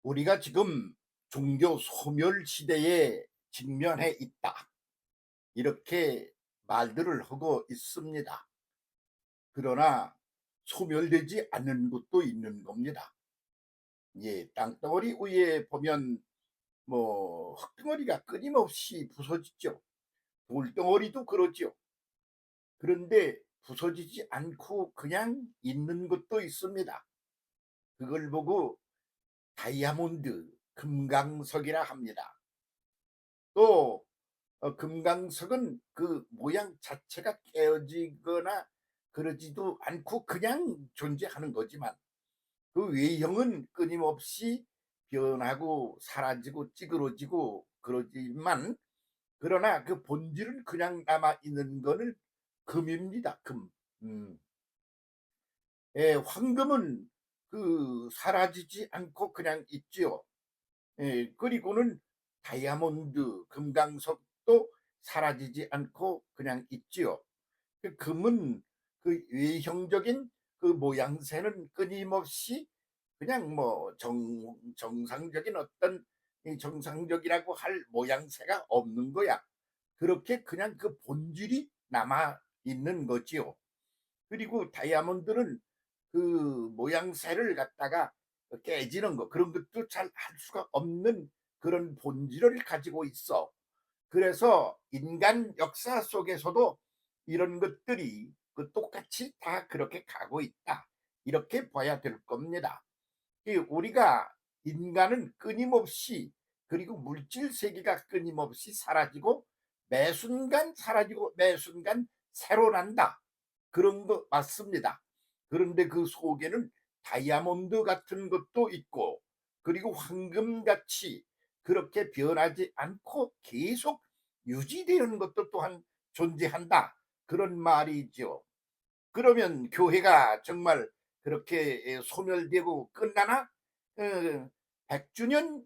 우리가 지금 종교 소멸 시대에 직면해 있다. 이렇게 말들을 하고 있습니다. 그러나 소멸되지 않는 곳도 있는 겁니다. 예, 땅덩어리 위에 보면 흙덩어리가 끊임없이 부서지죠. 돌덩어리도 그러죠. 그런데 부서지지 않고 그냥 있는 것도 있습니다. 그걸 보고 다이아몬드, 금강석이라 합니다. 또 금강석은 그 모양 자체가 깨어지거나 그러지도 않고 그냥 존재하는 거지만 그 외형은 끊임없이 변하고 사라지고 찌그러지고 그러지만, 그러나 그 본질은 그냥 남아 있는 거는 금입니다. 금. 음. 예, 황금은 사라지지 않고 그냥 있지요. 예, 그리고는 다이아몬드, 금강석도 사라지지 않고 그냥 있지요. 그 금은 그 외형적인 그 모양새는 끊임없이 그냥 정상적인 어떤 이 정상적이라고 할 모양새가 없는 거야. 그렇게 그냥 그 본질이 남아 있는 거지요. 그리고 다이아몬드는 그 모양새를 갖다가 깨지는 거, 그런 것도 잘 할 수가 없는 그런 본질을 가지고 있어. 그래서 인간 역사 속에서도 이런 것들이 똑같이 다 그렇게 가고 있다. 이렇게 봐야 될 겁니다. 우리가 인간은 끊임없이, 그리고 물질 세계가 끊임없이 사라지고 매 순간 사라지고 매 순간 새로 난다. 그런 거 맞습니다. 그런데 그 속에는 다이아몬드 같은 것도 있고, 그리고 황금같이 그렇게 변하지 않고 계속 유지되는 것도 또한 존재한다. 그런 말이죠. 그러면 교회가 정말 그렇게 소멸되고 끝나나? 100주년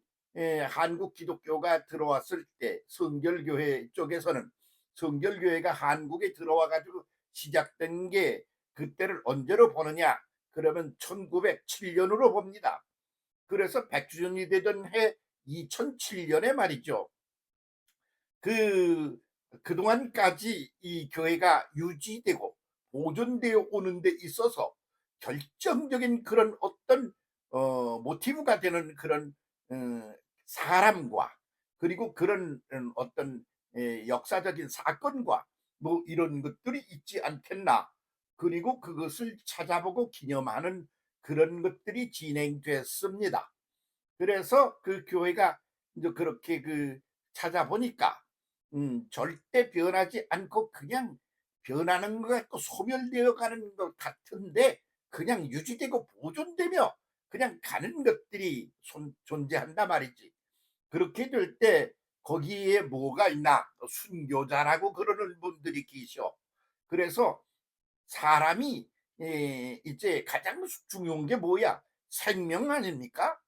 한국 기독교가 들어왔을 때 성결교회 쪽에서는, 성결교회가 한국에 들어와 가지고 시작된 게 그때를 언제로 보느냐? 그러면 1907년으로 봅니다. 그래서 100주년이 되던 해 2007년에 말이죠. 그 그동안까지 이 교회가 유지되고 보존되어 오는 데 있어서 결정적인 그런 어떤 모티브가 되는 그런 어 사람과, 그리고 그런 어떤 역사적인 사건과 이런 것들이 있지 않겠나. 그리고 그것을 찾아보고 기념하는 그런 것들이 진행됐습니다. 그래서 그 교회가 이제 그렇게 찾아보니까 절대 변하지 않고 그냥 변하는 것 같고 소멸되어 가는 것 같은데 그냥 유지되고 보존되며 그냥 가는 것들이 존재한다 말이지. 그렇게 될 때 거기에 뭐가 있나? 순교자라고 그러는 분들이 계셔. 그래서 사람이 이제 가장 중요한 게 뭐야? 생명 아닙니까?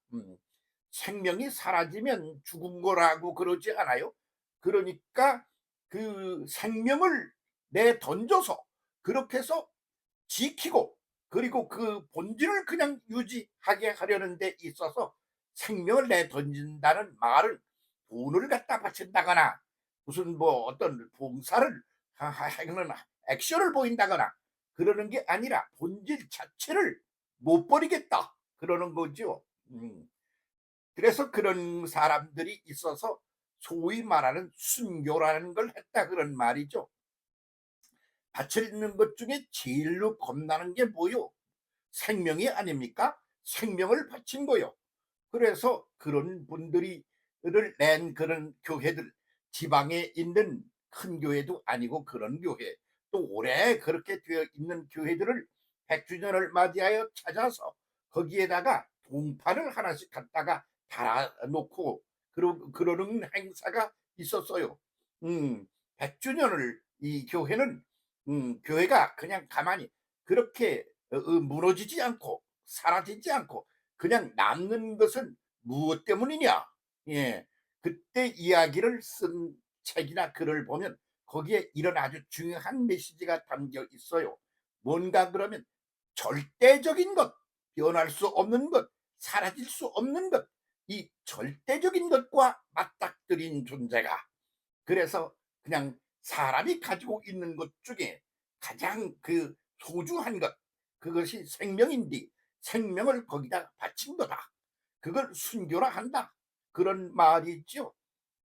생명이 사라지면 죽은 거라고 그러지 않아요? 그러니까 그 생명을 내 던져서 그렇게 해서 지키고, 그리고 그 본질을 그냥 유지하게 하려는 데 있어서 생명을 내 던진다는 말은 돈을 갖다 바친다거나 무슨 어떤 봉사를 하는 액션을 보인다거나 그러는 게 아니라 본질 자체를 못 버리겠다 그러는 거죠. 그래서 그런 사람들이 있어서 소위 말하는 순교라는 걸 했다 그런 말이죠. 바쳐있는 것 중에 제일로 겁나는 게 뭐요? 생명이 아닙니까? 생명을 바친 거요. 그래서 그런 분들이 를 낸 그런 교회들, 지방에 있는 큰 교회도 아니고 그런 교회, 또 오래 그렇게 되어 있는 교회들을 100주년을 맞이하여 찾아서 거기에다가 동판을 하나씩 갖다가 달아놓고 그러는 행사가 있었어요. 100주년을 이 교회는 교회가 그냥 가만히 그렇게 무너지지 않고 사라지지 않고 그냥 남는 것은 무엇 때문이냐? 예. 그때 이야기를 쓴 책이나 글을 보면 거기에 이런 아주 중요한 메시지가 담겨 있어요. 뭔가 그러면 절대적인 것, 변할 수 없는 것, 사라질 수 없는 것, 이 절대적인 것과 맞닥뜨린 존재가, 그래서 그냥 사람이 가지고 있는 것 중에 가장 그 소중한 것, 그것이 생명인데 생명을 거기다 바친 거다. 그걸 순교라 한다. 그런 말이 있죠.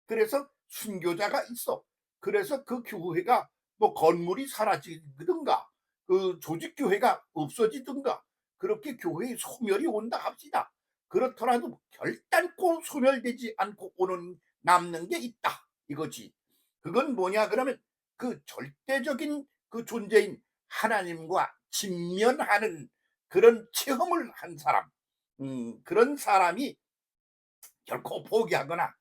그래서 순교자가 있어. 그래서 그 교회가 뭐 건물이 사라지든가 그 조직 교회가 없어지든가 그렇게 교회의 소멸이 온다 합시다. 그렇더라도 결단코 소멸되지 않고 오는 남는 게 있다 이거지. 그건 뭐냐 그러면 그 절대적인 그 존재인 하나님과 직면하는 그런 체험을 한 사람, 그런 사람이 결코 포기하거나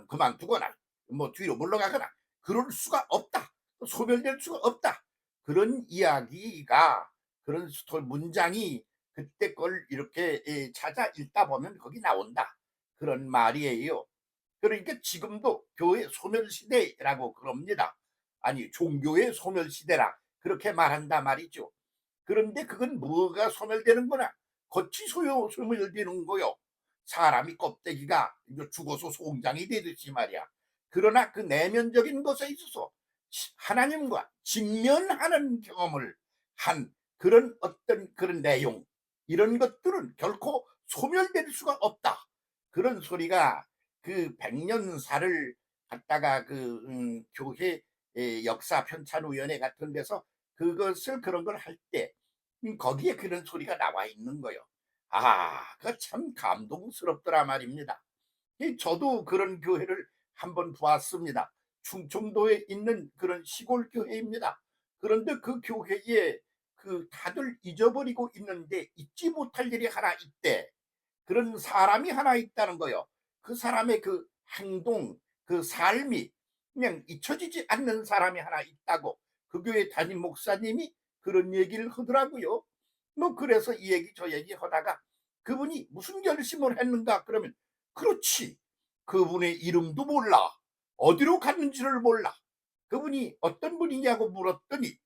그만두거나 뭐 뒤로 물러가거나 그럴 수가 없다. 소멸될 수가 없다. 그런 이야기가, 그런 문장이 그때 걸 이렇게 찾아 읽다 보면 거기 나온다. 그런 말이에요. 그러니까 지금도 교회 소멸시대라고 그럽니다. 아니 종교의 소멸시대라 그렇게 말한다 말이죠. 그런데 그건 뭐가 소멸되는 거냐? 겉이 소멸되는 거요. 사람이 껍데기가 이제 죽어서 송장이 되듯이 말이야. 그러나 그 내면적인 것에 있어서 하나님과 직면하는 경험을 한 그런 어떤 그런 내용, 이런 것들은 결코 소멸될 수가 없다. 그런 소리가 그 백년사를 갖다가 그 교회 역사 편찬위원회 같은 데서 그것을 그런 걸 할 때 거기에 그런 소리가 나와 있는 거요. 그 참 감동스럽더라 말입니다. 저도 그런 교회를 한번 보았습니다. 충청도에 있는 그런 시골 교회입니다. 그런데 그 교회에 그 다들 잊어버리고 있는데 잊지 못할 일이 하나 있대. 그런 사람이 하나 있다는 거요. 그 사람의 그 행동, 그 삶이 그냥 잊혀지지 않는 사람이 하나 있다고 그 교회 담임 목사님이 그런 얘기를 하더라고요. 뭐 그래서 이 얘기 저 얘기 하다가 그분이 무슨 결심을 했는가 그러면, 그렇지, 그분의 이름도 몰라, 어디로 갔는지를 몰라, 그분이 어떤 분이냐고 물었더니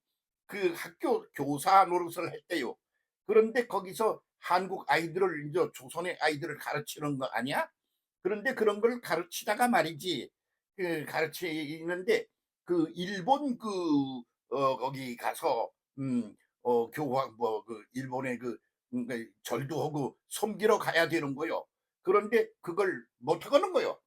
그 학교 교사 노릇을 했대요. 그런데 거기서 한국 아이들을 이제 조선의 아이들을 가르치는 거 아니야? 그런데 그런 걸 가르치다가 말이지, 그 가르치는데 그 일본 그 거기 가서 교황 뭐 그 일본의 그 절도 하고 섬기러 가야 되는 거요. 그런데 그걸 못 하는 거요.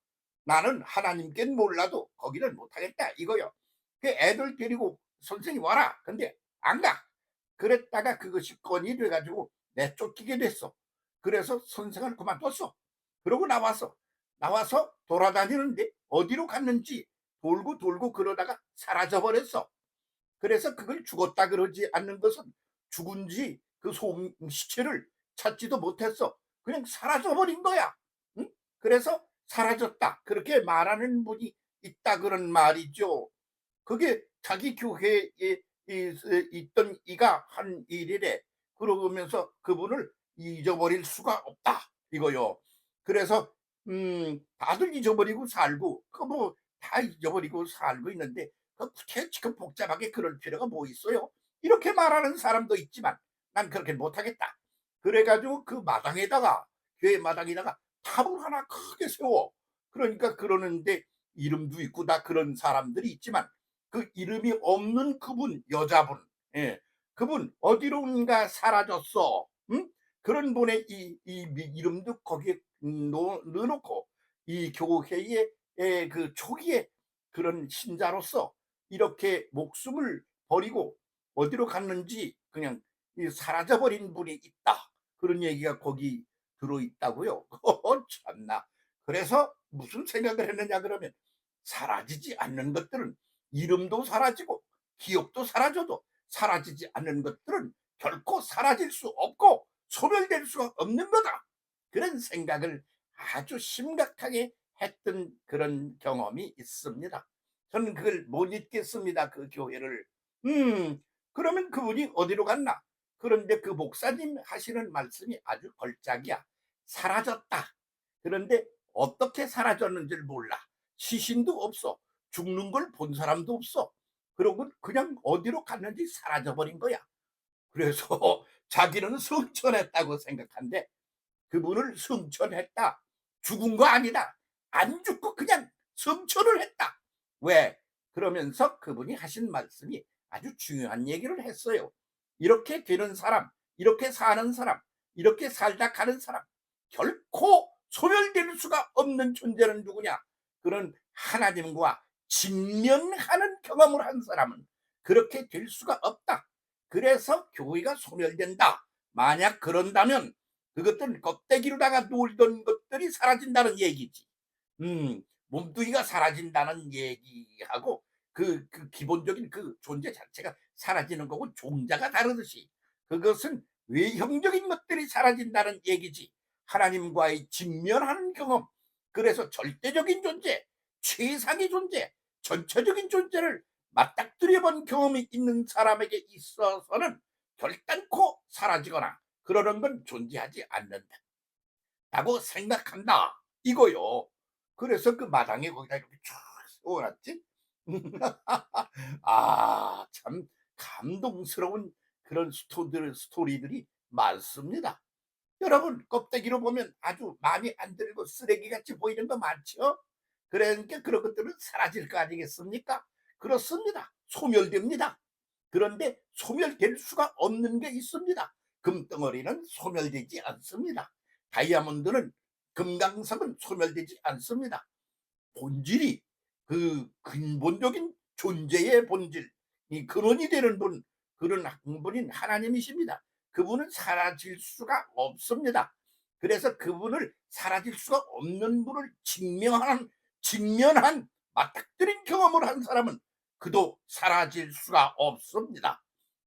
나는 하나님께는 몰라도 거기는 못 하겠다 이거요. 그 애들 데리고 선생님 와라. 근데 안 가. 그랬다가 그것이 건이 돼 가지고 내쫓기게 됐어. 그래서 선생을 그만뒀어. 그러고 나와서 돌아다니는데 어디로 갔는지 돌고 돌고 그러다가 사라져 버렸어. 그래서 그걸 죽었다 그러지 않는 것은 죽은지 그 시체를 찾지도 못했어. 그냥 사라져 버린 거야. 응? 그래서 사라졌다. 그렇게 말하는 분이 있다 그런 말이죠. 그게 자기 교회에 있던 이가 한 일이래. 그러면서 그분을 잊어버릴 수가 없다 이거요. 그래서 다들 잊어버리고 살고 그 뭐 다 잊어버리고 살고 있는데 그렇게 지금 복잡하게 그럴 필요가 뭐 있어요. 이렇게 말하는 사람도 있지만 난 그렇게 못하겠다. 그래 가지고 그 마당에다가, 교회 마당에다가 탑을 하나 크게 세워. 그러니까 그러는데 이름도 있고 다 그런 사람들이 있지만 그 이름이 없는 그분, 여자분, 예, 그분 어디론가 사라졌어. 응? 그런 분의 이름도 거기에 넣어놓고 이 교회의 그 초기에 그런 신자로서 이렇게 목숨을 버리고 어디로 갔는지 그냥 사라져버린 분이 있다. 그런 얘기가 거기 들어있다고요. 참나. 그래서 무슨 생각을 했느냐 그러면, 사라지지 않는 것들은 이름도 사라지고 기억도 사라져도 사라지지 않는 것들은 결코 사라질 수 없고 소멸될 수 없는 거다. 그런 생각을 아주 심각하게 했던 그런 경험이 있습니다. 저는 그걸 못 잊겠습니다. 그 교회를. 그러면 그분이 어디로 갔나? 그런데 그 목사님 하시는 말씀이 아주 걸작이야. 사라졌다. 그런데 어떻게 사라졌는지를 몰라. 시신도 없어. 죽는 걸 본 사람도 없어. 그러고 그냥 어디로 갔는지 사라져 버린 거야. 그래서 자기는 승천했다고 생각한대. 그분을 승천했다. 죽은 거 아니다. 안 죽고 그냥 성천을 했다. 왜? 그러면서 그분이 하신 말씀이 아주 중요한 얘기를 했어요. 이렇게 되는 사람, 이렇게 사는 사람, 이렇게 살다 가는 사람, 결코 소멸될 수가 없는 존재는 누구냐? 그런 하나님과 직면하는 경험을 한 사람은 그렇게 될 수가 없다. 그래서 교회가 소멸된다. 만약 그런다면 그것들은 껍데기로다가 놀던 것들이 사라진다는 얘기지. 몸뚱이가 사라진다는 얘기하고 그 기본적인 그 존재 자체가 사라지는 거고 종자가 다르듯이 그것은 외형적인 것들이 사라진다는 얘기지. 하나님과의 직면하는 경험, 그래서 절대적인 존재, 최상의 존재, 전체적인 존재를 맞닥뜨려 본 경험이 있는 사람에게 있어서는 결단코 사라지거나 그러는 건 존재하지 않는다고 생각한다 이거요. 그래서 그 마당에 거기다 이렇게 쫙 세워놨지. 아, 참 감동스러운 그런 스토리들이 많습니다. 여러분, 껍데기로 보면 아주 마음에 안 들고 쓰레기같이 보이는 거 많죠. 그러니까 그런 것들은 사라질 거 아니겠습니까? 그렇습니다. 소멸됩니다. 그런데 소멸될 수가 없는 게 있습니다. 금덩어리는 소멸되지 않습니다. 다이아몬드는, 금강석은 소멸되지 않습니다. 본질이, 그 근본적인 존재의 본질, 이 근원이 되는 분, 그런 분인 하나님이십니다. 그분은 사라질 수가 없습니다. 그래서 그분을 사라질 수가 없는 분을 직면한 맞닥뜨린 경험을 한 사람은 그도 사라질 수가 없습니다.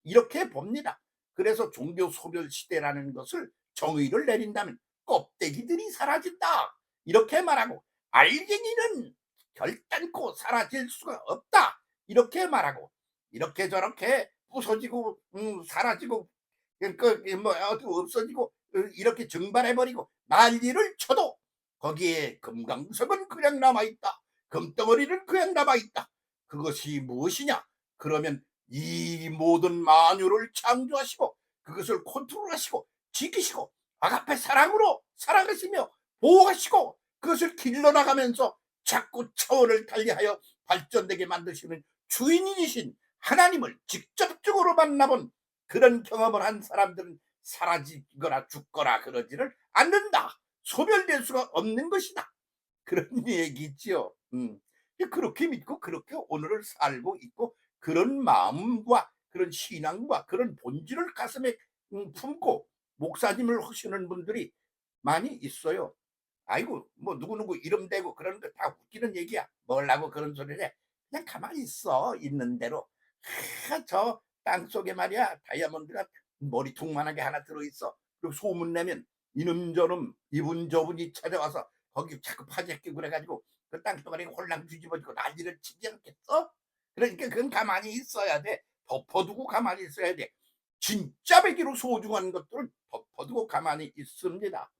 이렇게 봅니다. 그래서 종교 소멸 시대라는 것을 정의를 내린다면 껍데기들이 사라진다 이렇게 말하고, 알갱이는 결단코 사라질 수가 없다 이렇게 말하고, 이렇게 저렇게 부서지고 사라지고 그뭐 없어지고 이렇게 증발해버리고 난리를 쳐도 거기에 금강석은 그냥 남아있다, 금덩어리는 그냥 남아있다. 그것이 무엇이냐? 그러면 이 모든 만유를 창조하시고 그것을 컨트롤하시고 지키시고 아가페 사랑으로 살아가시며 보호하시고 그것을 길러나가면서 자꾸 차원을 달리하여 발전되게 만드시는 주인이신 하나님을 직접적으로 만나본 그런 경험을 한 사람들은 사라지거나 죽거나 그러지를 않는다. 소멸될 수가 없는 것이다. 그런 얘기지요. 그렇게 믿고 그렇게 오늘을 살고 있고 그런 마음과 그런 신앙과 그런 본질을 가슴에 품고 목사님을 하시는 분들이 많이 있어요. 아이고 뭐 누구누구 이름 대고 그러는 거 다 웃기는 얘기야. 뭘라고 그런 소리를 해. 그냥 가만히 있어. 있는 대로. 저 땅속에 말이야 다이아몬드가 머리통만하게 하나 들어있어. 그리고 소문내면 이놈저놈 이분저분이 찾아와서 거기 자꾸 파재 끼고 그래가지고 그 땅덩어리 홀랑 뒤집어지고 난리를 치지 않겠어? 그러니까 그건 가만히 있어야 돼. 덮어두고 가만히 있어야 돼. 진짜 배기로 소중한 것들은 덮어두고 가만히 있습니다.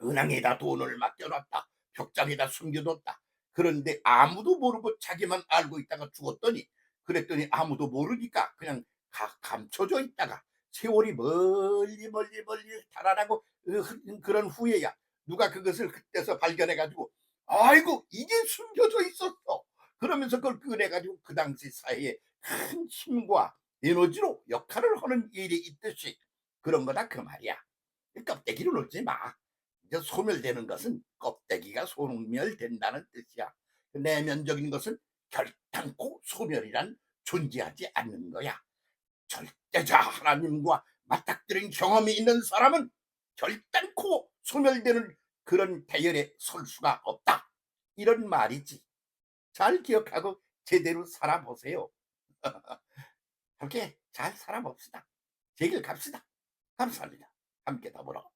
은행에다 돈을 맡겨놨다. 벽장에다 숨겨뒀다. 그런데 아무도 모르고 자기만 알고 있다가 죽었더니, 그랬더니 아무도 모르니까 그냥 감춰져 있다가 세월이 멀리 멀리 멀리 달아나고 그런 후에야 누가 그것을 그때서 발견해가지고 아이고 이게 숨겨져 있었어. 그러면서 그걸 꺼내가지고 그 당시 사회에 큰 힘과 에너지로 역할을 하는 일이 있듯이 그런 거다 그 말이야. 껍데기로 놀지 마. 이제 소멸되는 것은 껍데기가 소멸된다는 뜻이야. 내면적인 것은 결단코 소멸이란 존재하지 않는 거야. 절대자 하나님과 맞닥뜨린 경험이 있는 사람은 결단코 소멸되는 그런 대열에 설 수가 없다. 이런 말이지. 잘 기억하고 제대로 살아보세요. 함께 잘 살아봅시다. 제길 갑시다. 감사합니다. 함께 더불어.